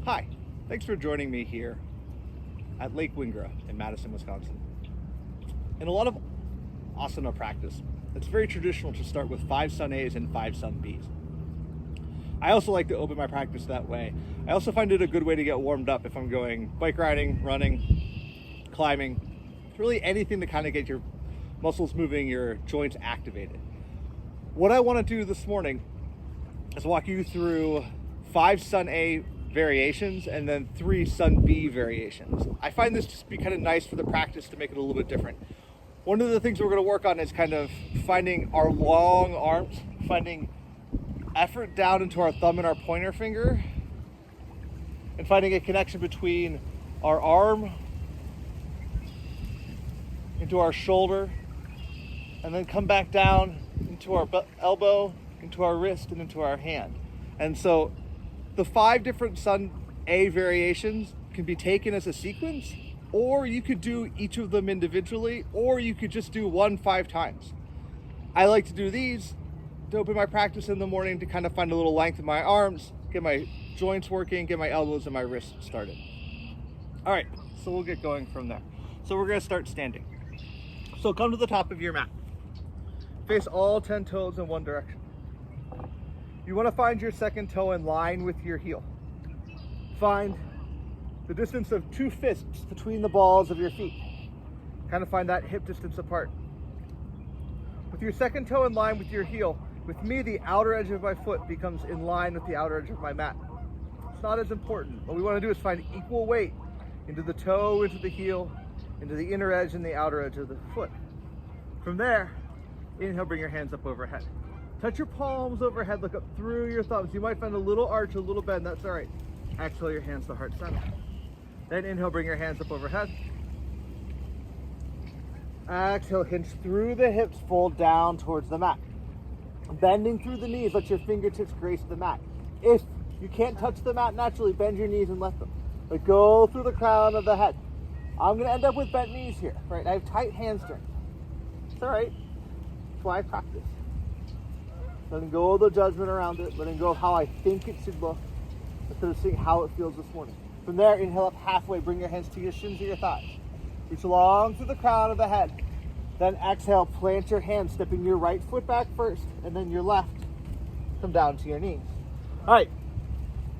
Hi, thanks for joining me here at Lake Wingra in Madison, Wisconsin. In a lot of asana practice, it's very traditional to start with 5 sun A's and 5 sun B's. I also like to open my practice that way. I also find it a good way to get warmed up if I'm going bike riding, running, climbing, really anything to kind of get your muscles moving, your joints activated. What I want to do this morning is walk you through 5 sun A variations and then 3 sun B variations. I find this just be kind of nice for the practice to make it a little bit different. One of the things we're going to work on is kind of finding our long arms, finding effort down into our thumb and our pointer finger, and finding a connection between our arm into our shoulder, and then come back down into our elbow, into our wrist, and into our hand. And so the 5 different sun A variations can be taken as a sequence, or you could do each of them individually, or you could just do one 5 times. I like to do these to open my practice in the morning to kind of find a little length in my arms, get my joints working, get my elbows and my wrists started. All right, so we'll get going from there. So we're gonna start standing. So come to the top of your mat. Face all 10 toes in one direction. You want to find your second toe in line with your heel. Find the distance of 2 fists between the balls of your feet. Kind of find that hip distance apart. With your second toe in line with your heel, with me, the outer edge of my foot becomes in line with the outer edge of my mat. It's not as important. What we want to do is find equal weight into the toe, into the heel, into the inner edge and the outer edge of the foot. From there, inhale, bring your hands up overhead. Touch your palms overhead, look up through your thumbs. You might find a little arch, a little bend, that's all right. Exhale your hands to heart center. Then inhale, bring your hands up overhead. Exhale, hinge through the hips, fold down towards the mat. Bending through the knees, let your fingertips grace the mat. If you can't touch the mat naturally, bend your knees and let them. But go through the crown of the head. I'm gonna end up with bent knees here, right? I have tight hamstrings. It's all right, that's why I practice. Letting go of the judgment around it, letting go of how I think it should look, instead of seeing how it feels this morning. From there, inhale up halfway, bring your hands to your shins or your thighs. Reach long through the crown of the head. Then exhale, plant your hands, stepping your right foot back first, and then your left. Come down to your knees. All right,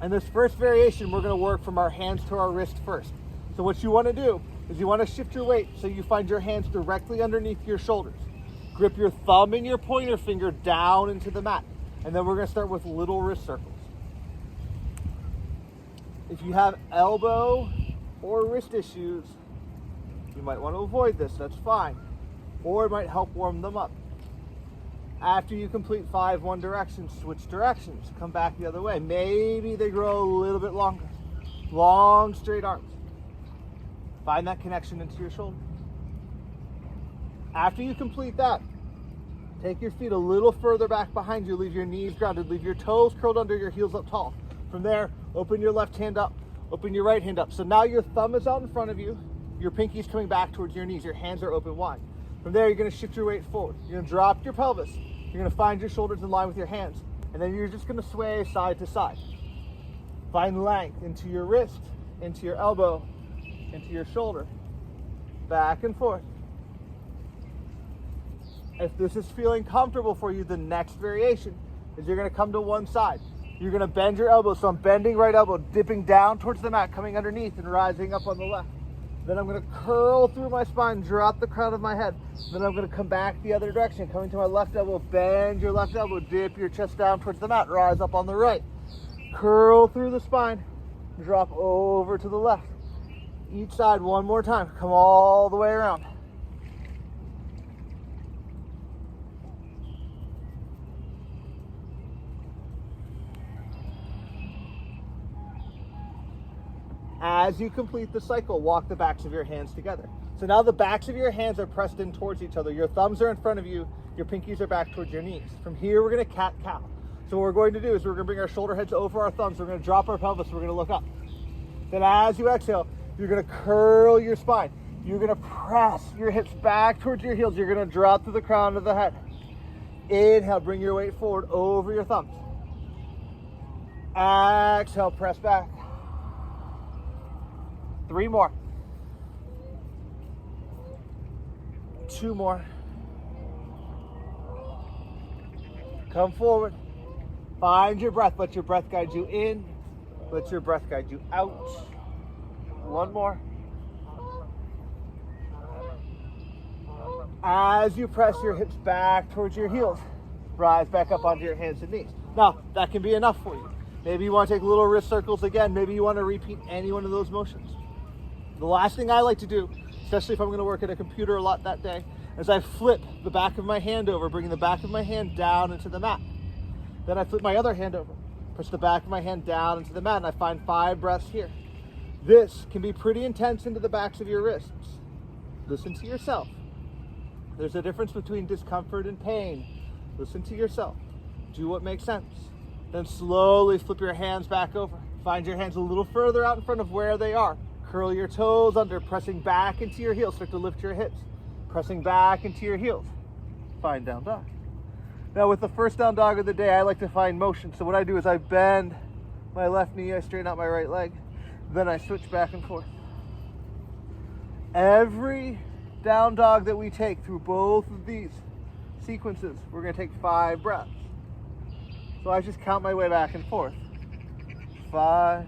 and this first variation, we're gonna work from our hands to our wrist first. So what you wanna do is you wanna shift your weight so you find your hands directly underneath your shoulders. Grip your thumb and your pointer finger down into the mat. And then we're gonna start with little wrist circles. If you have elbow or wrist issues, you might wanna avoid this, that's fine. Or it might help warm them up. After you complete 5 one direction, switch directions, come back the other way. Maybe they grow a little bit longer. Long, straight arms. Find that connection into your shoulder. After you complete that, take your feet a little further back behind you, leave your knees grounded, leave your toes curled under, your heels up tall. From there, open your left hand up, open your right hand up. So now your thumb is out in front of you, your pinky's coming back towards your knees, your hands are open wide. From there, you're gonna shift your weight forward. You're gonna drop your pelvis. You're gonna find your shoulders in line with your hands, and then you're just gonna sway side to side. Find length into your wrist, into your elbow, into your shoulder, back and forth. If this is feeling comfortable for you, the next variation is you're gonna come to one side. You're gonna bend your elbow, so I'm bending right elbow, dipping down towards the mat, coming underneath and rising up on the left. Then I'm gonna curl through my spine, drop the crown of my head. Then I'm gonna come back the other direction, coming to my left elbow, bend your left elbow, dip your chest down towards the mat, rise up on the right. Curl through the spine, drop over to the left. Each side one more time, come all the way around. As you complete the cycle, walk the backs of your hands together. So now the backs of your hands are pressed in towards each other. Your thumbs are in front of you, your pinkies are back towards your knees. From here, we're gonna cat-cow. So what we're going to do is we're gonna bring our shoulder heads over our thumbs, we're gonna drop our pelvis, we're gonna look up. Then as you exhale, you're gonna curl your spine. You're gonna press your hips back towards your heels. You're gonna drop to the crown of the head. Inhale, bring your weight forward over your thumbs. Exhale, press back. 3 more. 2 more. Come forward. Find your breath. Let your breath guide you in. Let your breath guide you out. 1 more. As you press your hips back towards your heels, rise back up onto your hands and knees. Now, that can be enough for you. Maybe you want to take little wrist circles again. Maybe you want to repeat any one of those motions. The last thing I like to do, especially if I'm going to work at a computer a lot that day, is I flip the back of my hand over, bringing the back of my hand down into the mat. Then I flip my other hand over, push the back of my hand down into the mat, and I find 5 breaths here. This can be pretty intense into the backs of your wrists. Listen to yourself. There's a difference between discomfort and pain. Listen to yourself. Do what makes sense. Then slowly flip your hands back over. Find your hands a little further out in front of where they are. Curl your toes under, pressing back into your heels. Start to lift your hips. Pressing back into your heels. Find down dog. Now with the first down dog of the day, I like to find motion. So what I do is I bend my left knee, I straighten out my right leg. Then I switch back and forth. Every down dog that we take through both of these sequences, we're going to take 5 breaths. So I just count my way back and forth. 5,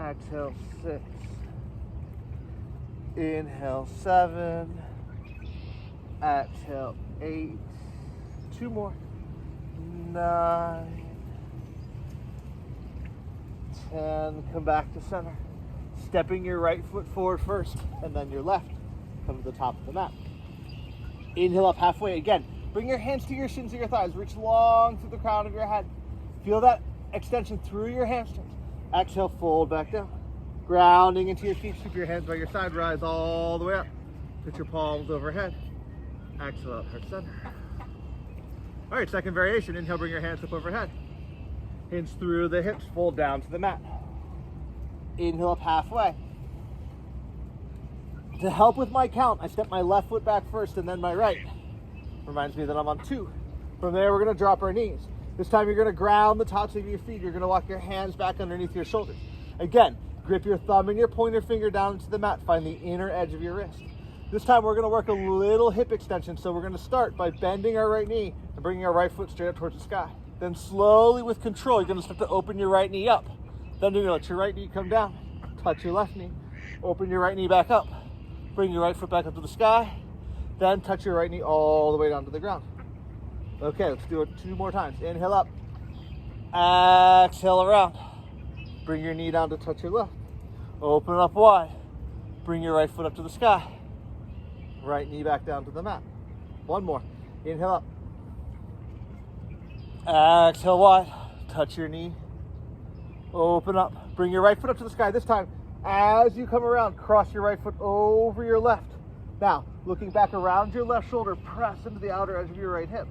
exhale 6, inhale 7, exhale 8, 2 more, 9, 10, come back to center. Stepping your right foot forward first, and then your left. Come to the top of the mat. Inhale up halfway again. Bring your hands to your shins or your thighs. Reach long through the crown of your head. Feel that extension through your hamstrings. Exhale, fold back down. Grounding into your feet. Keep your hands by your side. Rise all the way up. Put your palms overhead. Exhale out, heart center. All right, second variation. Inhale, bring your hands up overhead. Hinge through the hips. Fold down to the mat. Inhale up halfway. To help with my count, I step my left foot back first and then my right. Reminds me that I'm on 2. From there, we're going to drop our knees. This time, you're going to ground the tops of your feet. You're going to walk your hands back underneath your shoulders. Again, grip your thumb and your pointer finger down into the mat. Find the inner edge of your wrist. This time, we're going to work a little hip extension. So we're going to start by bending our right knee and bringing our right foot straight up towards the sky. Then slowly, with control, you're going to start to open your right knee up. Then you're going to let your right knee come down. Touch your left knee. Open your right knee back up. Bring your right foot back up to the sky. Then touch your right knee all the way down to the ground. Okay, let's do it 2 more times. Inhale up. Exhale around. Bring your knee down to touch your left. Open up wide. Bring your right foot up to the sky. Right knee back down to the mat. 1 more. Inhale up. Exhale wide. Touch your knee. Open up. Bring your right foot up to the sky. This time, as you come around, cross your right foot over your left. Now, looking back around your left shoulder, press into the outer edge of your right hip.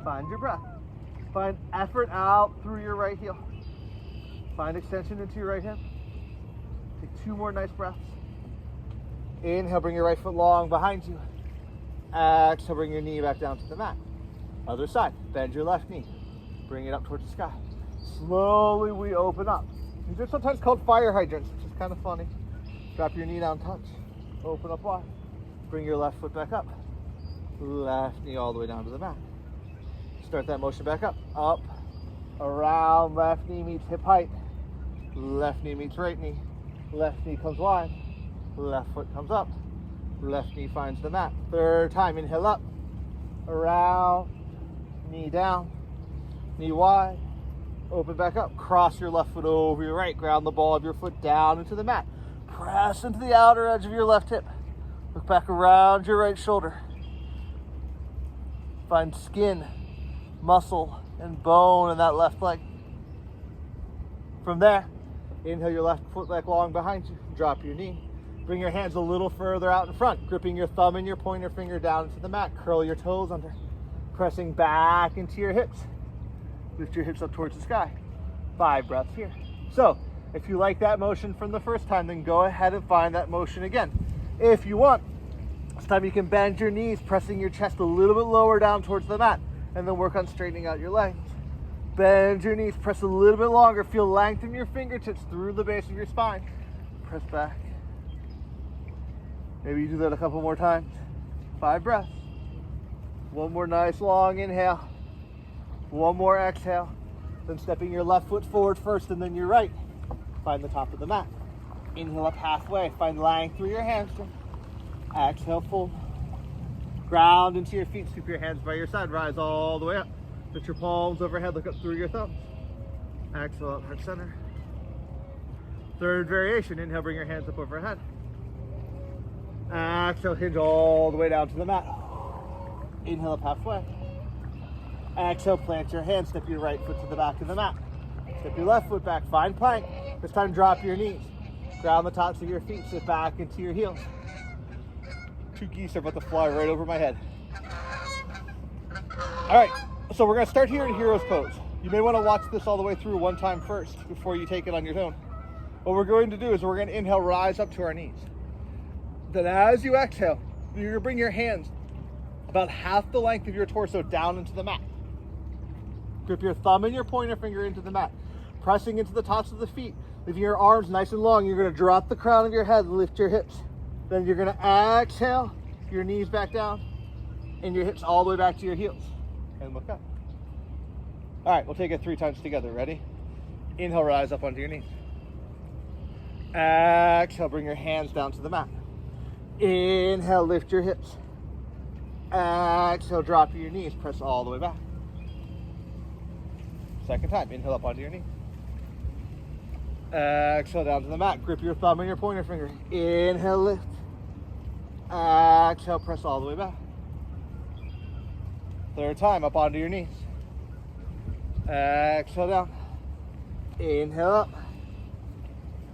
Find your breath. Find effort out through your right heel. Find extension into your right hip. Take 2 more nice breaths. Inhale, bring your right foot long behind you. Exhale, bring your knee back down to the mat. Other side, bend your left knee. Bring it up towards the sky. Slowly we open up. These are sometimes called fire hydrants, which is kind of funny. Drop your knee down, touch. Open up wide. Bring your left foot back up. Left knee all the way down to the mat. Start that motion back up. Up, around, left knee meets hip height. Left knee meets right knee. Left knee comes wide. Left foot comes up. Left knee finds the mat. 3rd time, inhale up. Around, knee down. Knee wide. Open back up. Cross your left foot over your right. Ground the ball of your foot down into the mat. Press into the outer edge of your left hip. Look back around your right shoulder. Find skin, muscle, and bone in that left leg. From there, inhale your left foot back long behind you. Drop your knee. Bring your hands a little further out in front, gripping your thumb and your pointer finger down into the mat. Curl your toes under. Pressing back into your hips. Lift your hips up towards the sky. 5 breaths here. So, if you like that motion from the first time, then go ahead and find that motion again. If you want, this time you can bend your knees, pressing your chest a little bit lower down towards the mat, and then work on straightening out your legs. Bend your knees, press a little bit longer. Feel length in your fingertips through the base of your spine. Press back. Maybe you do that a couple more times. 5 breaths. One more nice long inhale. One more exhale. Then stepping your left foot forward first and then your right. Find the top of the mat. Inhale up halfway. Find length through your hamstring. Exhale, fold. Ground into your feet. Scoop your hands by your side. Rise all the way up. Put your palms overhead. Look up through your thumbs. Exhale up, heart center. Third variation. Inhale, bring your hands up overhead. Exhale, hinge all the way down to the mat. Inhale up halfway. Exhale, plant your hands. Step your right foot to the back of the mat. Step your left foot back. Find plank. This time, drop your knees. Ground the tops of your feet. Sit back into your heels. 2 geese are about to fly right over my head. All right, so we're going to start here in hero's pose. You may want to watch this all the way through one time first before you take it on your own. What we're going to do is we're going to inhale, rise up to our knees. Then as you exhale, you're going to bring your hands about half the length of your torso down into the mat. Grip your thumb and your pointer finger into the mat, pressing into the tops of the feet, leaving your arms nice and long. You're going to drop the crown of your head, lift your hips. Then you're going to exhale, your knees back down, and your hips all the way back to your heels. And look up. All right, we'll take it 3 times together. Ready? Inhale, rise up onto your knees. Exhale, bring your hands down to the mat. Inhale, lift your hips. Exhale, drop your knees. Press all the way back. Second time, inhale up onto your knees. Exhale, down to the mat. Grip your thumb and your pointer finger. Inhale, lift. Exhale, press all the way back. Third time, up onto your knees. Exhale, down. Inhale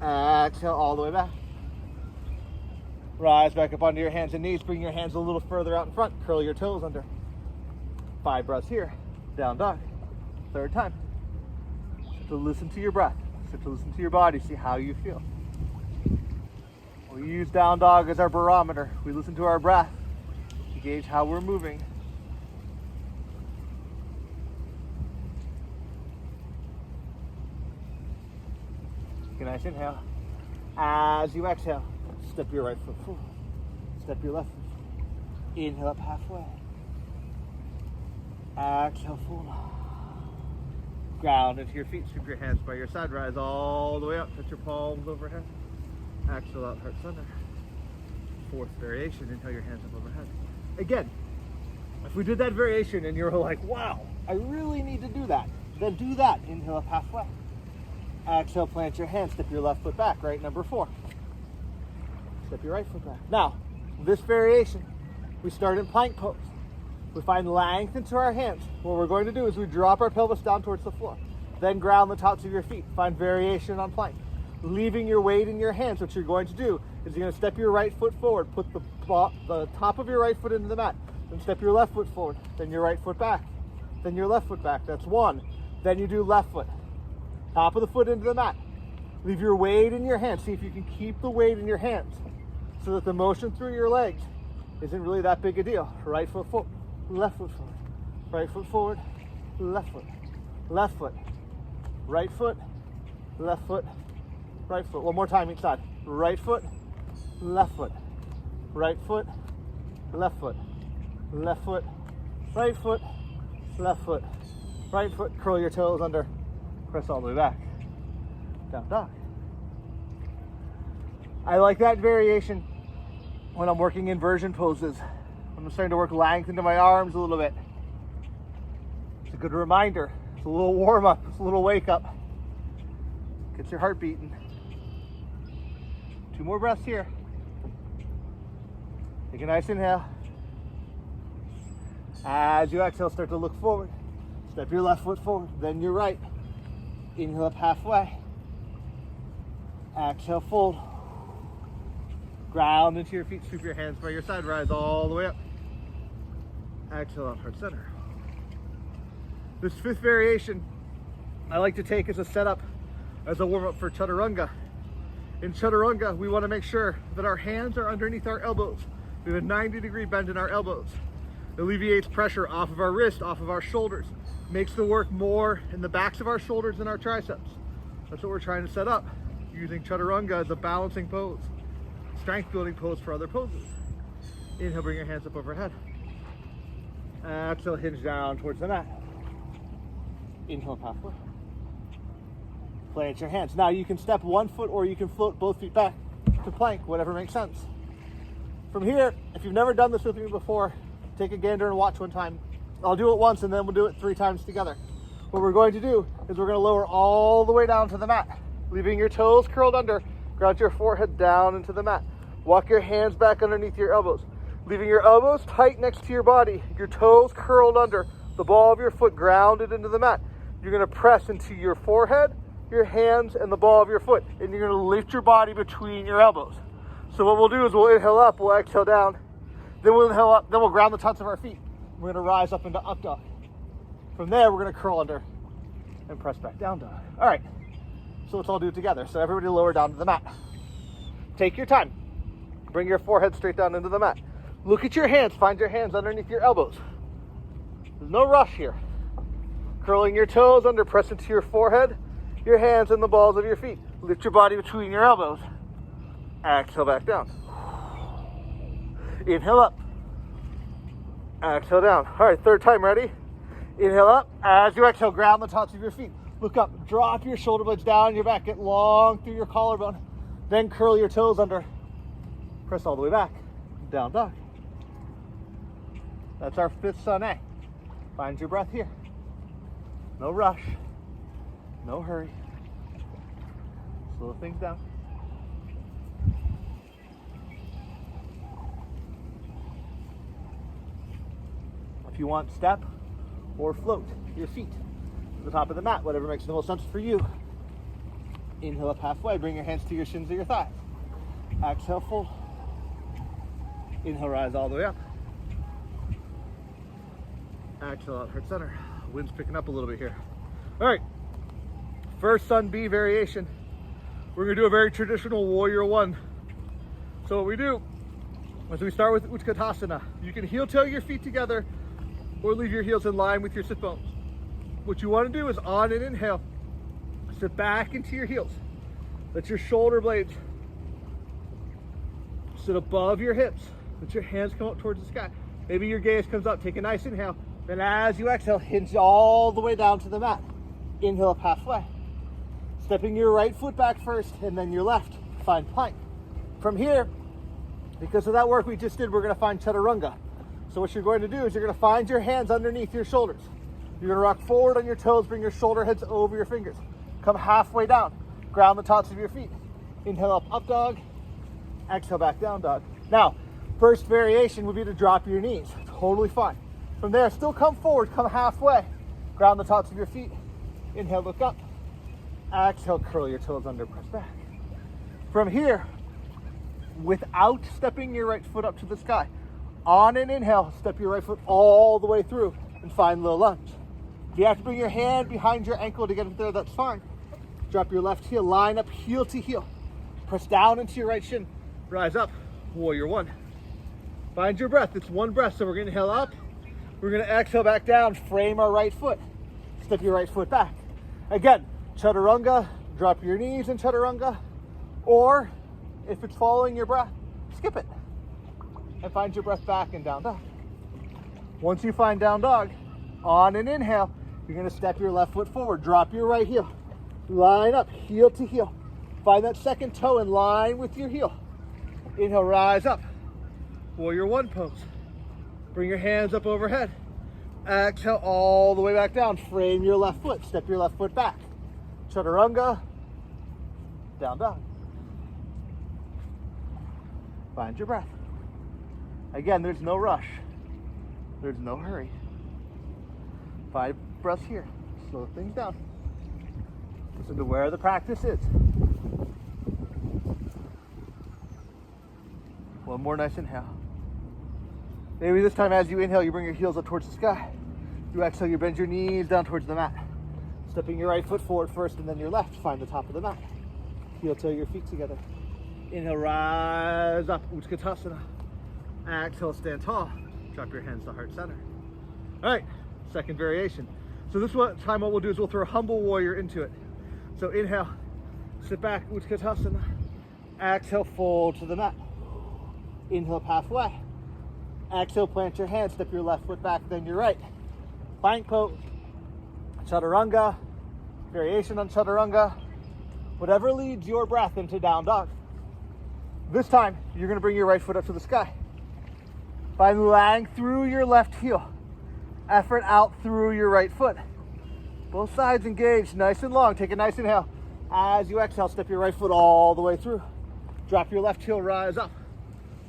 up. Exhale, all the way back. Rise back up onto your hands and knees. Bring your hands a little further out in front. Curl your toes under. 5 breaths here. Down dog. Third time. So listen to your breath. So listen to your body. See how you feel. We use down dog as our barometer. We listen to our breath to gauge how we're moving. Take a nice inhale. As you exhale, step your right foot forward. Step your left foot forward. Inhale up halfway. Exhale, fold. Ground into your feet. Scoop your hands by your side. Rise all the way up. Touch your palms overhead. Exhale out, heart center. 4th variation. Inhale your hands up overhead. Again, if we did that variation and you're like, wow, I really need to do that, then do that. Inhale up halfway. Exhale, plant your hands. Step your left foot back. Right, number 4. Step your right foot back. Now, this variation, we start in plank pose. We find length into our hands. What we're going to do is we drop our pelvis down towards the floor. Then ground the tops of your feet. Find variation on plank. Leaving your weight in your hands, what you're going to do is you're going to step your right foot forward. Put the top of your right foot into the mat. Then step your left foot forward. Then your right foot back. Then your left foot back. That's 1. Then you do left foot. Top of the foot into the mat. Leave your weight in your hands. See if you can keep the weight in your hands so that the motion through your legs isn't really that big a deal. Right foot forward, left foot forward. Right foot forward, left foot. Left foot, right foot, left foot, right foot. One more time each side. Right foot, left foot. Right foot, left foot. Left foot, right foot, left foot. Right foot, curl your toes under. Press all the way back. Down dog. I like that variation when I'm working inversion poses. I'm starting to work length into my arms a little bit. It's a good reminder. It's a little warm up. It's a little wake up. Gets your heart beating. 2 more breaths here. Take a nice inhale. As you exhale, start to look forward. Step your left foot forward, then your right. Inhale up halfway. Exhale, fold. Ground into your feet, scoop your hands by your side, rise all the way up. Exhale up, heart center. This 5th variation, I like to take as a setup, as a warm-up for Chaturanga. In Chaturanga, we want to make sure that our hands are underneath our elbows. We have a 90-degree bend in our elbows. It alleviates pressure off of our wrist, off of our shoulders, makes the work more in the backs of our shoulders and our triceps. That's what we're trying to set up, using Chaturanga as a balancing pose, strength building pose for other poses. Inhale, bring your hands up overhead. Exhale, hinge down towards the mat. Inhale, halfway. Plant your hands. Now you can step one foot or you can float both feet back to plank, whatever makes sense. From here, if you've never done this with me before, take a gander and watch one time. I'll do it once and then we'll do it 3 times together. What we're going to do is we're going to lower all the way down to the mat, leaving your toes curled under. Ground your forehead down into the mat. Walk your hands back underneath your elbows, leaving your elbows tight next to your body, your toes curled under, the ball of your foot grounded into the mat. You're going to press into your forehead, your hands, and the ball of your foot, and you're going to lift your body between your elbows. So what we'll do is we'll inhale up, we'll exhale down, then we'll inhale up, then we'll ground the tops of our feet. We're going to rise up into up dog. From there, we're going to curl under and press back down dog. All right, so let's all do it together. So everybody lower down to the mat. Take your time. Bring your forehead straight down into the mat. Look at your hands. Find your hands underneath your elbows. There's no rush here. Curling your toes under, press into your forehead, your hands, and the balls of your feet. Lift your body between your elbows. Exhale back down. Inhale up. Exhale down. All right, third time, ready? Inhale up. As you exhale, ground the tops of your feet. Look up, drop your shoulder blades down your back, get long through your collarbone. Then curl your toes under. Press all the way back. Down dog. That's our 5th sun A. Find your breath here. No rush. No hurry. Slow things down. If you want, step or float your feet to the top of the mat, whatever makes the most sense for you. Inhale up halfway, bring your hands to your shins or your thighs. Exhale, fold. Inhale, rise all the way up. Exhale out, heart center. Wind's picking up a little bit here. All right, first sun B variation. We're gonna do a very traditional warrior 1. So what we do is we start with Utkatasana. You can heel toe your feet together or leave your heels in line with your sit bones. What you want to do is on an inhale, sit back into your heels. Let your shoulder blades sit above your hips. Let your hands come up towards the sky. Maybe your gaze comes up. Take a nice inhale. Then as you exhale, hinge all the way down to the mat. Inhale up halfway. Stepping your right foot back first and then your left. Find plank. From here, because of that work we just did, we're going to find Chaturanga. So what you're going to do is you're going to find your hands underneath your shoulders. You're going to rock forward on your toes, bring your shoulder heads over your fingers. Come halfway down. Ground the tops of your feet. Inhale up dog. Exhale back down dog. Now, first variation would be to drop your knees. Totally fine. From there, still come forward, come halfway. Ground the tops of your feet. Inhale, look up. Exhale, curl your toes under, press back. From here, without stepping your right foot up to the sky, on an inhale, step your right foot all the way through and find low lunge. If you have to bring your hand behind your ankle to get it there, that's fine. Drop your left heel, line up heel to heel. Press down into your right shin, rise up, warrior 1. Find your breath, it's 1 breath, so we're gonna inhale up, we're gonna exhale back down, frame our right foot, step your right foot back. Again, Chaturanga, drop your knees in Chaturanga, or if it's following your breath, skip it and find your breath back in down dog. Once you find down dog, on an inhale, you're gonna step your left foot forward, drop your right heel, line up, heel to heel. Find that second toe in line with your heel. Inhale, rise up, warrior 1 pose. Bring your hands up overhead. Exhale all the way back down, frame your left foot, step your left foot back. Chaturanga, down dog. Find your breath. Again, there's no rush. There's no hurry. 5 breaths here. Slow things down. Listen to where the practice is. 1 more nice inhale. Maybe this time as you inhale, you bring your heels up towards the sky. You exhale, you bend your knees down towards the mat. Stepping your right foot forward first and then your left. Find the top of the mat. Heel toe your feet together. Inhale, rise up, Utkatasana. Exhale, stand tall. Drop your hands to heart center. All right, second variation. So So this time what we'll do is we'll throw a humble warrior into it. So inhale, sit back, Utkatasana. Exhale, fold to the mat. Inhale, halfway. Exhale, plant your hands, step your left foot back, then your right. Plank pose, Chaturanga, variation on Chaturanga, whatever leads your breath into down dog. This time, you're gonna bring your right foot up to the sky. Find length through your left heel. Effort out through your right foot. Both sides engaged, nice and long. Take a nice inhale. As you exhale, step your right foot all the way through. Drop your left heel, rise up.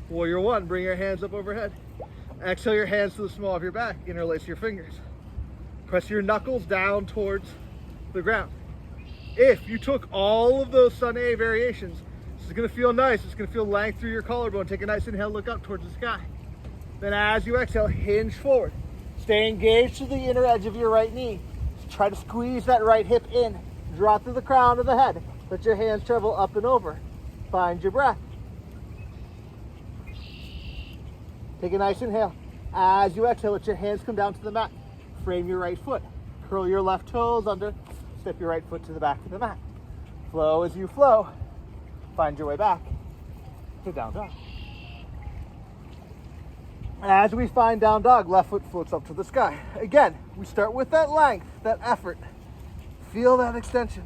Warrior one, bring your hands up overhead. Exhale your hands to the small of your back, interlace your fingers. Press your knuckles down towards the ground. If you took all of those Sun A variations, this is gonna feel nice. It's gonna feel length through your collarbone. Take a nice inhale, look up towards the sky. Then as you exhale, hinge forward. Stay engaged to the inner edge of your right knee. Try to squeeze that right hip in. Draw through the crown of the head. Let your hands travel up and over. Find your breath. Take a nice inhale. As you exhale, let your hands come down to the mat. Frame your right foot. Curl your left toes under. Step your right foot to the back of the mat. Flow as you flow. Find your way back to down dog. As we find down dog, left foot floats up to the sky. Again, we start with that length, that effort. Feel that extension.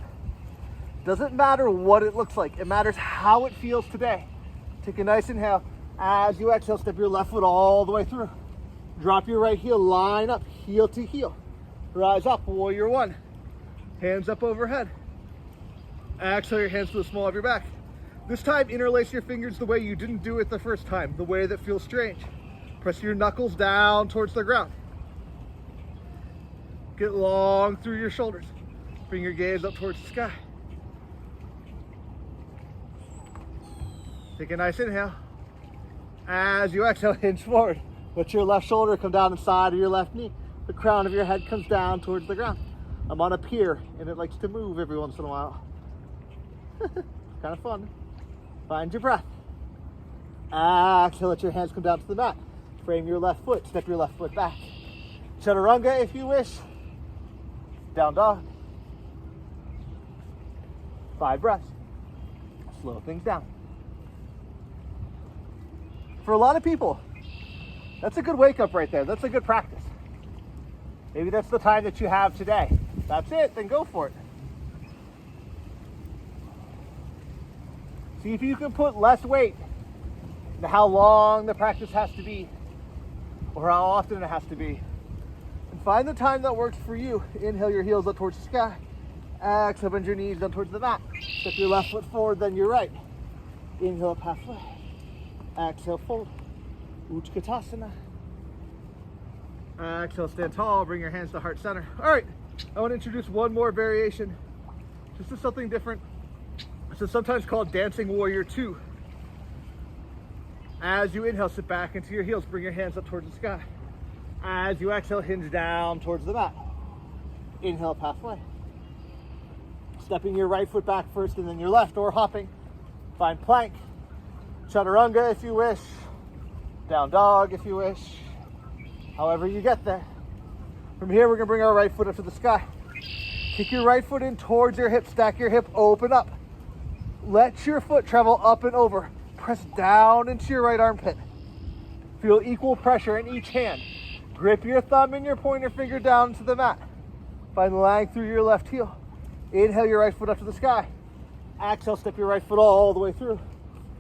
Doesn't matter what it looks like. It matters how it feels today. Take a nice inhale. As you exhale, step your left foot all the way through. Drop your right heel, line up, heel to heel. Rise up, warrior one. Hands up overhead. Exhale your hands to the small of your back. This time, interlace your fingers the way you didn't do it the first time, the way that feels strange. Press your knuckles down towards the ground. Get long through your shoulders. Bring your gaze up towards the sky. Take a nice inhale. As you exhale, hinge forward. Let your left shoulder come down the side of your left knee. The crown of your head comes down towards the ground. I'm on a pier and it likes to move every once in a while. Kind of fun. Find your breath. Exhale, let your hands come down to the mat. Frame your left foot, step your left foot back. Chaturanga if you wish. Down dog. 5 breaths. Slow things down. For a lot of people, that's a good wake up right there. That's a good practice. Maybe that's the time that you have today. That's it, then go for it. See if you can put less weight into how long the practice has to be or how often it has to be. And find the time that works for you. Inhale your heels up towards the sky. Exhale, bend your knees down towards the mat. Step your left foot forward, then your right. Inhale up halfway. Exhale, fold. Utkatasana. Exhale, stand tall. Bring your hands to heart center. All right, I want to introduce one more variation. This is something different. This is sometimes called Dancing Warrior 2. As you inhale, sit back into your heels. Bring your hands up towards the sky. As you exhale, hinge down towards the mat. Inhale, halfway. Stepping your right foot back first and then your left, or hopping. Find plank. Chaturanga if you wish. Down dog if you wish. However you get there. From here, we're gonna bring our right foot up to the sky. Kick your right foot in towards your hip. Stack your hip, open up. Let your foot travel up and over. Press down into your right armpit. Feel equal pressure in each hand. Grip your thumb and your pointer finger down to the mat. Find length through your left heel. Inhale your right foot up to the sky. Exhale, step your right foot all the way through.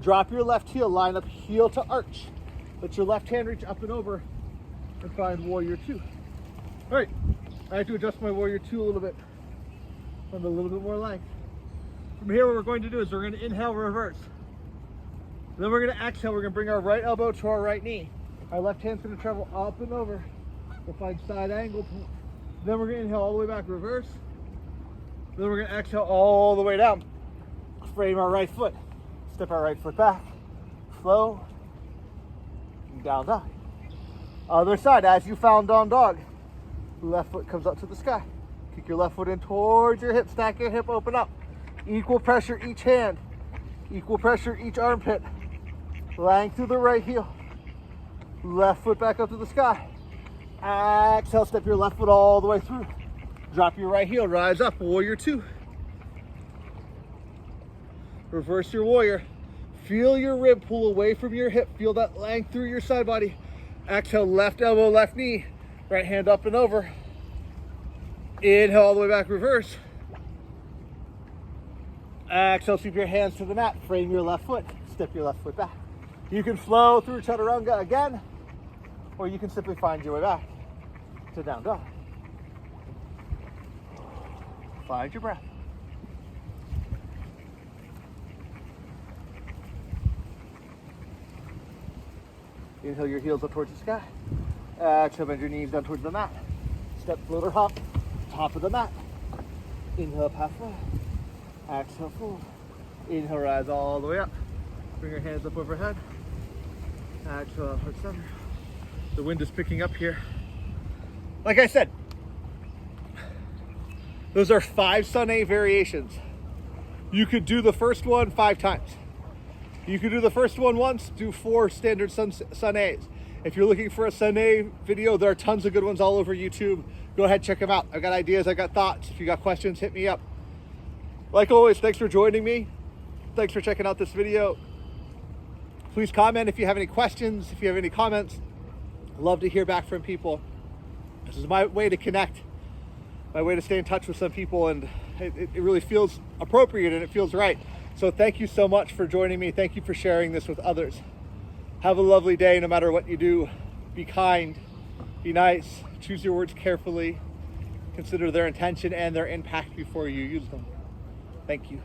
Drop your left heel, line up heel to arch. Let your left hand reach up and over and find warrior 2. All right, I have to adjust my warrior 2 a little bit. Find a little bit more length. From here, what we're going to do is we're going to inhale, reverse. Then we're going to exhale. We're going to bring our right elbow to our right knee. Our left hand's going to travel up and over. We'll find side angle. Then we're going to inhale all the way back, reverse. Then we're going to exhale all the way down. Frame our right foot. Step our right foot back. Flow. Down dog. Other side, as you found down dog. Left foot comes up to the sky. Kick your left foot in towards your hip. Stack your hip, open up. Equal pressure each hand. Equal pressure each armpit. Length through the right heel. Left foot back up to the sky. Exhale, step your left foot all the way through. Drop your right heel, rise up, warrior two. Reverse your warrior. Feel your rib pull away from your hip. Feel that length through your side body. Exhale, left elbow, left knee. Right hand up and over. Inhale all the way back, reverse. Exhale, sweep your hands to the mat. Frame your left foot. Step your left foot back. You can flow through Chaturanga again, or you can simply find your way back to down dog. Find your breath. Inhale your heels up towards the sky. Exhale, bend your knees down towards the mat. Step, floater, hop, top of the mat. Inhale up halfway. Exhale, full. Inhale, rise all the way up. Bring your hands up overhead. Exhale, heart center. The wind is picking up here. Like I said, those are 5 Sun A variations. You could do the first one 5 times. You could do the first one once, do 4 standard Sun A's. If you're looking for a Sun A video, there are tons of good ones all over YouTube. Go ahead, check them out. I've got ideas, I've got thoughts. If you got questions, hit me up. Like always, thanks for joining me. Thanks for checking out this video. Please comment if you have any questions, if you have any comments. I'd love to hear back from people. This is my way to connect, my way to stay in touch with some people, and it really feels appropriate and it feels right. So thank you so much for joining me. Thank you for sharing this with others. Have a lovely day no matter what you do. Be kind, be nice, choose your words carefully, consider their intention and their impact before you use them. Thank you.